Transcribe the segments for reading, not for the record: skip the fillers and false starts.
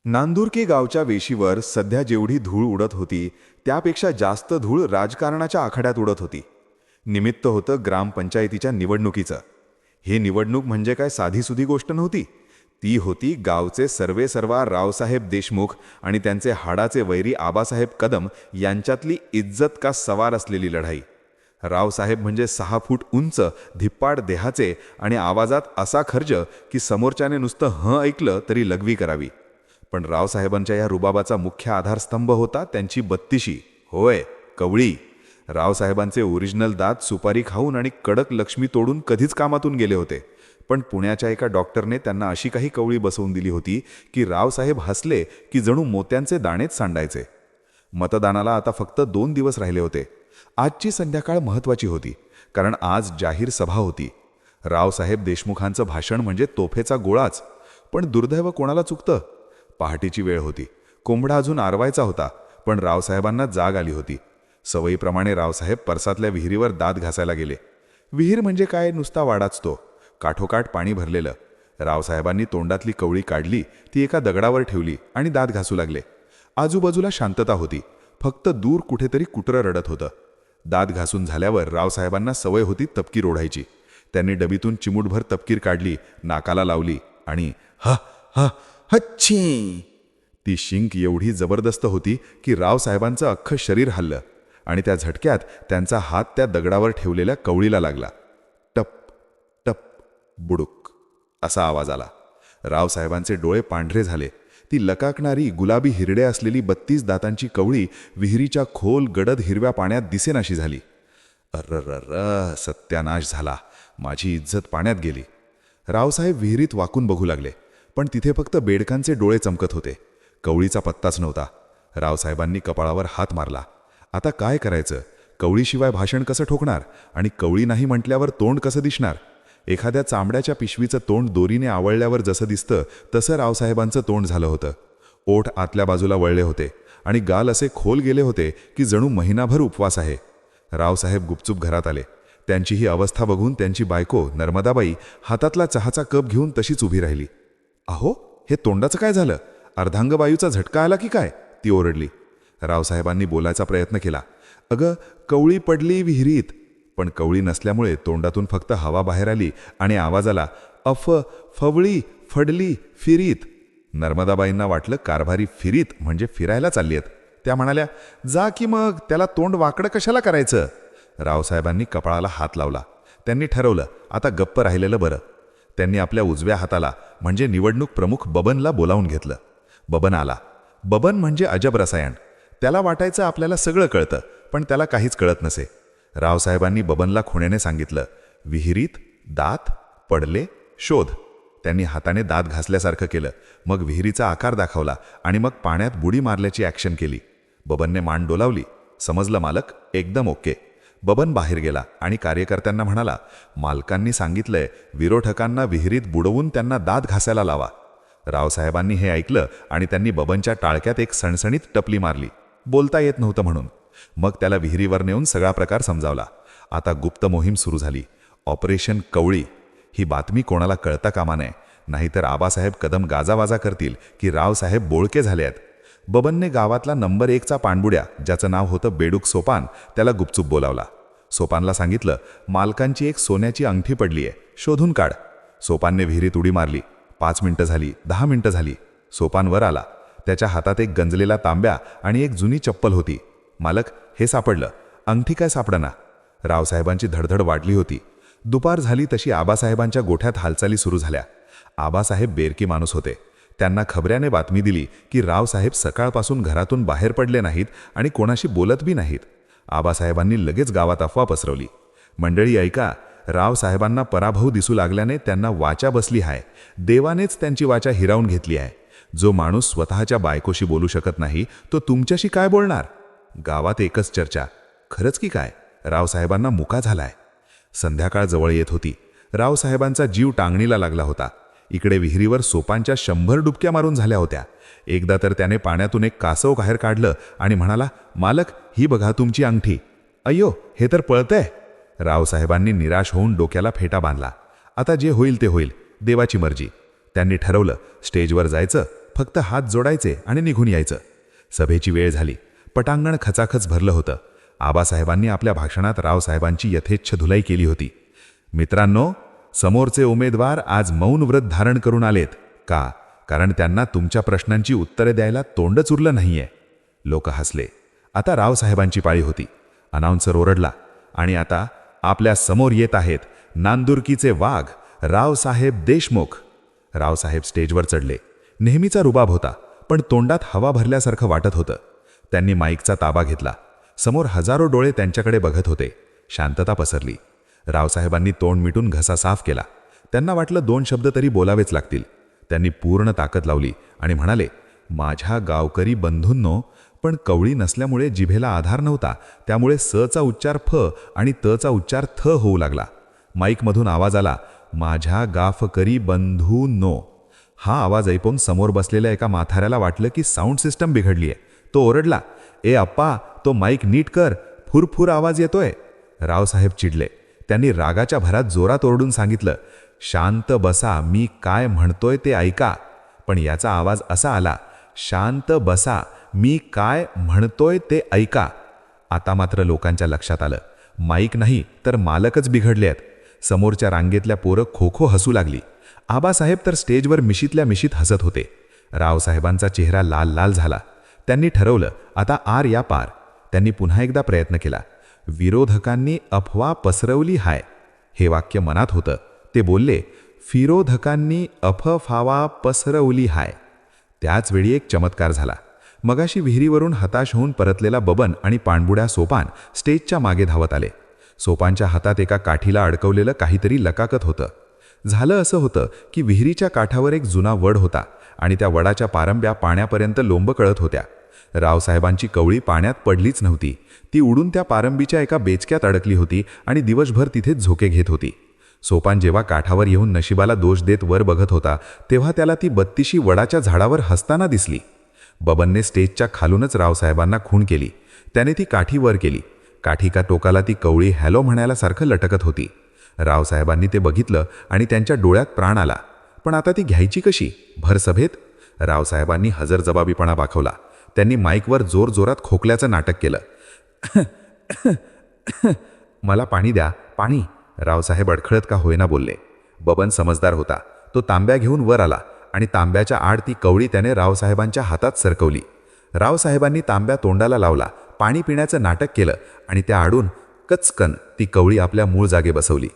नांदुरके गावच्या वेशीवर सध्या जेवढी धूळ उडत होती त्यापेक्षा जास्त धूळ राजकारणाच्या आखाड्यात उडत होती. निमित्त होतं ग्रामपंचायतीच्या निवडणुकीचं. हे निवडणूक म्हणजे काय साधीसुधी गोष्ट नव्हती. ती होती गावचे सर्वेसर्वा रावसाहेब देशमुख आणि त्यांचे हाडाचे वैरी आबासाहेब कदम यांच्यातली इज्जत का सवार असलेली लढाई. रावसाहेब म्हणजे 6 फूट उंच, धिप्पाड देहाचे आणि आवाजात असा खर्ज की समोरच्याने नुसतं हं ऐकलं तरी लघवी करावी. पण रावसाहेबांच्या या रुबाबाचा मुख्य आधारस्तंभ होता त्यांची बत्तीशी, होय कवळी. रावसाहेबांचे ओरिजिनल दात सुपारी खाऊन आणि कडक लक्ष्मी तोडून कधीच कामातून गेले होते. पण पुण्याच्या एका डॉक्टरने त्यांना अशी काही कवळी बसवून दिली होती की रावसाहेब हसले की जणू मोत्यांचे दाणेच सांडायचे. मतदानाला आता फक्त 2 दिवस राहिले होते. आजची संध्याकाळ महत्त्वाची होती, कारण आज जाहीर सभा होती. रावसाहेब देशमुखांचं भाषण म्हणजे तोफेचा गोळाच. पण दुर्दैव कोणाला चुकतं. पहाटेची वेळ होती. कोंबडा अजून आरवायचा होता, पण रावसाहेबांना जाग आली होती. सवयीप्रमाणे रावसाहेब परसातल्या विहिरीवर दात घासायला गेले. विहीर म्हणजे काय, नुसता वाडाच तो, काठोकाठ पाणी भरलेलं. रावसाहेबांनी तोंडातली कवळी काढली, ती एका दगडावर ठेवली आणि दात घासू लागले. आजूबाजूला शांतता होती. फक्त दूर कुठेतरी कुत्रं रडत होतं. दात घासून झाल्यावर रावसाहेबांना सवय होती तपकीर ओढायची. त्यांनी डबीतून चिमूटभर तपकीर काढली, नाकाला लावली आणि ह ह हच्छी. ती शिंक एवढी जबरदस्त होती की रावसाहेबांचं अख्खं शरीर हललं आणि त्या झटक्यात त्यांचा हात त्या दगडावर ठेवलेल्या कवळीला लागला. टप टप बुडुक असा आवाज आला. रावसाहेबांचे डोळे पांढरे झाले. ती लकाकणारी गुलाबी हिरड्या असलेली 32 दातांची कवळी विहिरीच्या खोल गडद हिरव्या पाण्यात दिसेनाशी झाली. अर्रर्र, सत्यानाश झाला. माझी इज्जत पाण्यात गेली. रावसाहेब विहिरीत वाकून बघू लागले, पण तिथे फक्त बेडकांचे डोळे चमकत होते. कवळीचा पत्ताच नव्हता. रावसाहेबांनी कपाळावर हात मारला. आता काय करायचं? कवळीशिवाय भाषण कसं ठोकणार? आणि कवळी नाही म्हटल्यावर तोंड कसं दिसणार? एखाद्या चांबड्याच्या पिशवीचं तोंड दोरीने आवळल्यावर जसं दिसतं तसं रावसाहेबांचं तोंड झालं होतं. ओठ आतल्या बाजूला वळले होते आणि गाल असे खोल गेले होते की जणू महिनाभर उपवास आहे. रावसाहेब गुपचूप घरात आले. त्यांची ही अवस्था बघून त्यांची बायको नर्मदाबाई हातातला चहाचा कप घेऊन तशीच उभी राहिली. अहो, हे तोंडाचं काय झालं? अर्धांगवायूचा झटका आला की काय? ती ओरडली. रावसाहेबांनी बोलायचा प्रयत्न केला. अगं, कवळी पडली विहिरीत. पण कवळी नसल्यामुळे तोंडातून फक्त हवा बाहेर आली आणि आवाज आला, अफ फवळी फडली फिरीत. नर्मदाबाईंना वाटलं कारभारी फिरीत म्हणजे फिरायला चालली आहेत. त्या म्हणाल्या, जा की मग, त्याला तोंड वाकडं कशाला करायचं? रावसाहेबांनी कपाळाला हात लावला. त्यांनी ठरवलं, आता गप्प राहिलेलं बरं. त्यांनी आपल्या उजव्या हाताला म्हणजे निवडणूक प्रमुख बबनला बोलावून घेतलं. बबन आला. बबन म्हणजे अजब रसायन. त्याला वाटायचं आपल्याला सगळं कळतं, पण त्याला काहीच कळत नसे. रावसाहेबांनी बबनला खुण्याने सांगितलं, विहिरीत दात पडले, शोध. त्यांनी हाताने दात घासल्यासारखं केलं. मग विहिरीचा आकार दाखवला आणि मग पाण्यात बुडी मारल्याची ॲक्शन केली. बबनने मान डोलावली. समजलं मालक, एकदम ओके. बबन बाहेर गेला आणि कार्यकर्त्यांना म्हणाला, मालकांनी सांगितलंय विरोधकांना विहिरीत बुडवून त्यांना दात घासायला लावा. रावसाहेबांनी हे ऐकलं आणि त्यांनी बबनच्या टाळक्यात एक सणसणीत टपली मारली. बोलता येत नव्हतं म्हणून. मग त्याला विहिरीवर नेऊन सगळा प्रकार समजावला. आता गुप्त मोहीम सुरू झाली. ऑपरेशन कवळी. ही बातमी कोणाला कळता कामा नये, नाहीतर आबासाहेब कदम गाजावाजा करतील की रावसाहेब बोळके झाले आहेत. बबनने गावातला नंबर 1चा पाणबुड्या, ज्याचं नाव होतं बेडूक सोपान, त्याला गुपचूप बोलावला. सोपानला सांगितलं, मालकांची एक सोन्याची अंगठी पडली आहे, शोधून काढ. सोपानने विहिरीत उडी मारली. 5 मिनिटं झाली, 10 मिनिटं झाली. सोपान वर आला. त्याच्या हातात एक गंजलेला तांब्या आणि एक जुनी चप्पल होती. मालक, हे सापडलं. अंगठी काय सापडना. रावसाहेबांची धडधड वाढली होती. दुपार झाली तशी आबासाहेबांच्या गोठ्यात हालचाली सुरू झाल्या. आबासाहेब बेरकी माणूस होते. त्यांना खबऱ्याने बातमी दिली की रावसाहेब सकाळपासून घरातून बाहेर पडले नाहीत आणि कोणाशी बोलत बी नाहीत. आबासाहेबांनी लगेच गावात अफवा पसरवली. मंडळी ऐका, रावसाहेबांना पराभव दिसू लागल्याने त्यांना वाचा बसली आहे. देवानेच त्यांची वाचा हिरावून घेतली आहे. जो माणूस स्वतःच्या बायकोशी बोलू शकत नाही तो तुमच्याशी काय बोलणार? गावात एकच चर्चा, खरंच की काय? रावसाहेबांना मुका झालाय. संध्याकाळ जवळ येत होती. रावसाहेबांचा जीव टांगणीला लागला होता. इकडे विहिरीवर सोपांच्या 100 डुबक्या मारून झाल्या होत्या. एकदा तर त्याने पाण्यातून एक कासव बाहेर काढलं आणि म्हणाला, मालक, ही बघा तुमची अंगठी. अय्यो, हे तर पळतंय. रावसाहेबांनी निराश होऊन डोक्याला फेटा बांधला. आता जे होईल ते होईल, देवाची मर्जी. त्यांनी ठरवलं, स्टेजवर जायचं, फक्त हात जोडायचे आणि निघून यायचं. सभेची वेळ झाली. पटांगण खचाखच भरलं होतं. आबासाहेबांनी आपल्या भाषणात रावसाहेबांची यथेच्छ धुलाई केली होती. मित्रांनो, समोरचे उमेदवार आज मौन व्रत धारण करून आलेत. का? कारण त्यांना तुमच्या प्रश्नांची उत्तरे द्यायला तोंडच उरलं नाहीये. लोक हसले. आता रावसाहेबांची पाळी होती. अनाउन्सर ओरडला, आणि आता आपल्या समोर येत आहेत नांदुरकीचे वाघ रावसाहेब देशमुख. रावसाहेब स्टेजवर चढले. नेहमीचा रुबाब होता, पण तोंडात हवा भरल्यासारखं वाटत होतं. त्यांनी माईकचा ताबा घेतला. समोर हजारो डोळे त्यांच्याकडे बघत होते. शांतता पसरली. रावसाहेबांनी तोंड मिटून घसा साफ केला. त्यांना वाटलं 2 शब्द तरी बोलावेच लागतील. त्यांनी पूर्ण ताकद लावली आणि म्हणाले, माझ्या गावकरी बंधूंनो, पण कवळी नसल्यामुळे जिभेला आधार नव्हता, त्यामुळे सचा उच्चार फ आणि तचा उच्चार थ होऊ लागला. माईकमधून आवाज आला, माझ्या गाफकरी बंधूंनो. हा आवाज ऐकून समोर बसलेल्या एका म्हाताऱ्याला वाटलं की साऊंड सिस्टम बिघडलीये. तो ओरडला, ए अप्पा, तो माईक नीट कर, फुरफुर आवाज येतोय. रावसाहेब चिडले. त्यांनी रागाच्या भरात जोरात ओरडून सांगितलं, शांत बसा, मी काय म्हणतोय ते ऐका. पण याचा आवाज असा आला, शांत बसा, मी काय म्हणतोय ते ऐका. आता मात्र लोकांच्या लक्षात आलं, माईक नाही तर मालकच बिघडले आहेत. समोरच्या रांगेतल्या पोरं खोखो हसू लागली. आबासाहेब तर स्टेजवर मिशीतल्या मिशीत हसत होते. रावसाहेबांचा चेहरा लाल लाल झाला. त्यांनी ठरवलं, आता आर या पार. त्यांनी पुन्हा एकदा प्रयत्न केला. विरोधकांनी अफवा पसरवली हाय. हे वाक्य मनात होतं. ते बोलले, फिरोधकांनी अफवा पसरवली हाय. त्याच वेळी एक चमत्कार झाला. मगाशी विहिरीवरून हताश होऊन परतलेला बबन आणि पाणबुड्या सोपान स्टेजच्या मागे धावत आले. सोपानच्या हातात एका काठीला अडकवलेलं काहीतरी लकाकत होतं. झालं असं होतं की विहिरीच्या काठावर एक जुना वड होता आणि त्या वडाच्या पारंब्या पाण्यापर्यंत लोंबकळत होत्या. रावसाहेबांची कवळी पाण्यात पडलीच नव्हती. ती उडून त्या पारंबीच्या एका बेचक्यात अडकली होती आणि दिवसभर तिथेच झोके घेत होती. सोपान जेव्हा काठावर येऊन नशिबाला दोष देत वर बघत होता, तेव्हा त्याला ती बत्तीशी वडाच्या झाडावर हसताना दिसली. बबनने स्टेजच्या खालूनच रावसाहेबांना खूण केली. त्याने ती काठी वर केली. काठीका टोकाला ती कवळी हॅलो म्हणायलासारखं लटकत होती. रावसाहेबांनी ते बघितलं आणि त्यांच्या डोळ्यात प्राण आला. पण आता ती घ्यायची कशी? भरसभेत रावसाहेबांनी हजरजबाबीपणा दाखवला. त्यांनी माईकवर जोरजोरात खोकल्याचं नाटक केलं. मला पाणी द्या, पाणी. रावसाहेब अडखळत का होईना बोलले. बबन समजदार होता. तो तांब्या घेऊन वर आला आणि तांब्याच्या आड ती कवळी त्याने रावसाहेबांच्या हातात सरकवली. रावसाहेबांनी तांब्या तोंडाला लावला, पाणी पिण्याचं नाटक केलं आणि त्या आडून कचकन ती कवळी आपल्या मूळ जागे बसवली.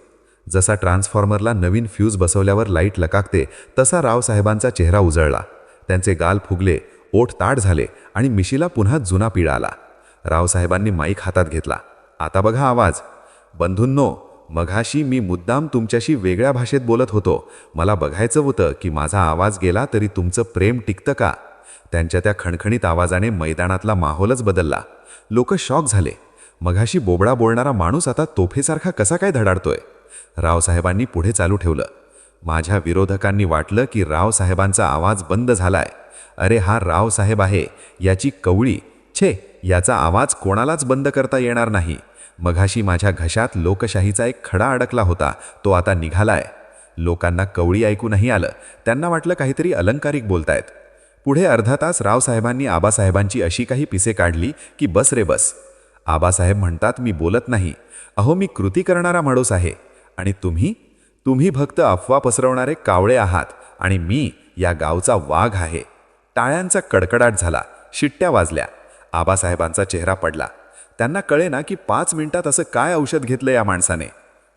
जसा ट्रान्सफॉर्मरला नवीन फ्यूज बसवल्यावर लाईट लकाकते, तसा रावसाहेबांचा चेहरा उजळला. त्यांचे गाल फुगले, ओठ ताट झाले आणि मिशीला पुन्हा जुना पिळा आला. रावसाहेबांनी माईक हातात घेतला. आता बघा आवाज. बंधूंनो, मघाशी मी मुद्दाम तुमच्याशी वेगळ्या भाषेत बोलत होतो. मला बघायचं होतं की माझा आवाज गेला तरी तुमचं प्रेम टिकतं का? त्यांच्या त्या खणखणीत आवाजाने मैदानातला माहोलच बदलला. लोक शॉक झाले. मघाशी बोबडा बोलणारा माणूस आता तोफेसारखा कसा काय धडाडतोय? रावसाहेबांनी पुढे चालू ठेवलं. माझ्या विरोधकांनी वाटलं की रावसाहेबांचा आवाज बंद झालाय. अरे हा रावसाहेब आहे, याची कवळी. छे, याचा आवाज कोणालाच बंद करता येणार नाही. मघाशी माझ्या घशात लोकशाहीचा एक खडा अडकला होता, तो आता निघालाय. लोकांना कवळी ऐकू नाही आलं. त्यांना वाटलं काहीतरी अलंकारिक बोलतायत. पुढे अर्धा तास रावसाहेबांनी आबासाहेबांची अशी काही पिसे काढली की बस रे बस. आबासाहेब म्हणतात, मी बोलत नाही. अहो, मी कृती करणारा माणूस आहे. आणि तुम्ही फक्त अफवा पसरवणारे कावळे आहात आणि मी या गावचा वाघ आहे. टाळ्यांचा कडकडाट झाला. शिट्ट्या वाजल्या. आबासाहेबांचा चेहरा पडला. त्यांना कळेना की 5 मिनिटात असं काय औषध घेतलं या माणसाने.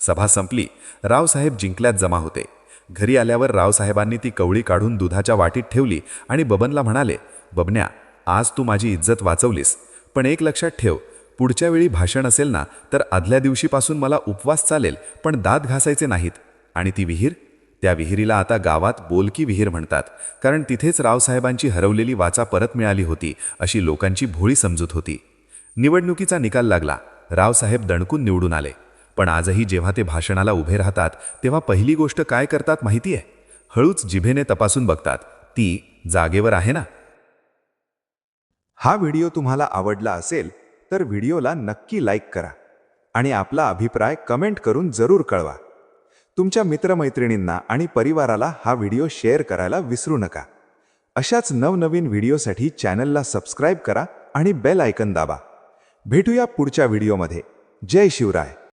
सभा संपली. रावसाहेब जिंकल्यात जमा होते. घरी आल्यावर रावसाहेबांनी ती कवळी काढून दुधाच्या वाटीत ठेवली आणि बबनला म्हणाले, बबन्या, आज तू माझी इज्जत वाचवलीस. पण एक लक्षात ठेव, पुढच्या वेळी भाषण असेल ना, तर आदल्या दिवशीपासून मला उपवास चालेल, पण दात घासायचे नाहीत. आणि ती विहीर? त्या विहिरीला आता गावात बोलकी विहीर म्हणतात, कारण तिथेच रावसाहेबांची हरवलेली वाचा परत मिळाली होती, अशी लोकांची भोळी समजूत होती. निवडणुकीचा निकाल लागला. रावसाहेब दणकून निवडून आले. पण आजही जेव्हा ते भाषणाला उभे राहतात, तेव्हा पहिली गोष्ट काय करतात माहिती आहे? हळूच जिभेने तपासून बघतात, ती जागेवर आहे ना? हा व्हिडिओ तुम्हाला आवडला असेल तर व्हिडिओला नक्की लाईक करा आणि आपला अभिप्राय कमेंट करून जरूर कळवा. तुमच्या मित्रमैत्रिणींना आणि परिवाराला हा व्हिडिओ शेअर करायला विसरू नका. अशाच नवनवीन व्हिडिओसाठी चॅनलला सबस्क्राईब करा आणि बेल आयकन दाबा. भेटूया पुढच्या व्हिडिओमध्ये. जय शिवराय.